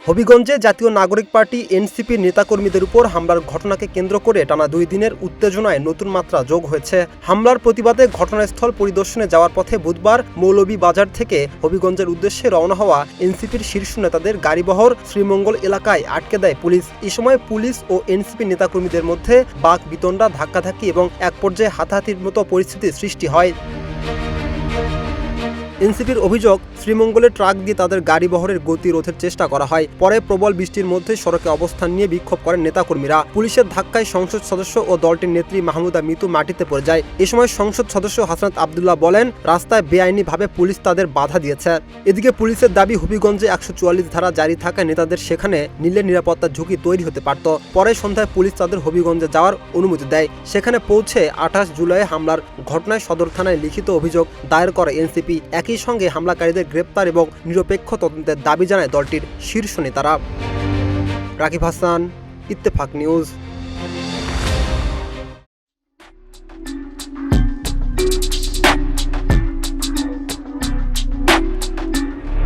হবিগঞ্জে জাতীয় নাগরিক পার্টি এনসিপির নেতাকর্মীদের উপর হামলার ঘটনাকে কেন্দ্র করে টানা 2 দিনের উত্তেজনায় নতুন মাত্রা যোগ হয়েছে। হামলার প্রতিবাদে ঘটনাস্থল পরিদর্শনে যাওয়ার পথে বুধবার মৌলভীবাজার থেকে হবিগঞ্জের উদ্দেশ্যে রওনা হওয়া এনসিপির শীর্ষ নেতাদের গাড়িবহর শ্রীমঙ্গল এলাকায় আটকে দেয় পুলিশ। এ সময় পুলিশ ও এনসিপি নেতাকর্মীদের মধ্যে বাক বিতণ্ডা, ধাক্কাধাক্কি এবং এক পর্যায়ে হাতাহাতির মতো পরিস্থিতির সৃষ্টি হয়। এনসিপির অভিযোগ, শ্রীমঙ্গলে ট্রাক দিয়ে তাদের গাড়িবহরের গতি রোধের চেষ্টা করা হয়। পরে প্রবল বৃষ্টির মধ্যে সড়কে অবস্থান নিয়ে বিক্ষোভ করেন নেতাকর্মীরা। পুলিশের ধাক্কায় সংসদ সদস্য ও দলটির নেত্রী মাহমুদা মিতু মাটিতে পড়ে যায়। এ সময় সংসদ সদস্য হাসনাত আবদুল্লাহ বলেন, রাস্তায় বেআইনিভাবে পুলিশ তাদের বাধা দিয়েছে। এদিকে পুলিশের দাবি, হবিগঞ্জে 144 ধারা জারি থাকায় নেতাদের সেখানে নিলে নিরাপত্তার ঝুঁকি তৈরি হতে পারত। পরে সন্ধ্যায় পুলিশ তাদের হবিগঞ্জে যাওয়ার অনুমতি দেয়। সেখানে পৌঁছে 28 জুলাই হামলার ঘটনায় সদর থানায় লিখিত অভিযোগ দায়ের করে এনসিপি। একই সঙ্গে হামলাকারীদের গ্রেপ্তার এবং নিরপেক্ষ তদন্তের দাবি জানায় দলটির শীর্ষ নেতারা। রাকিব হাসান, ইত্তেফাক নিউজ।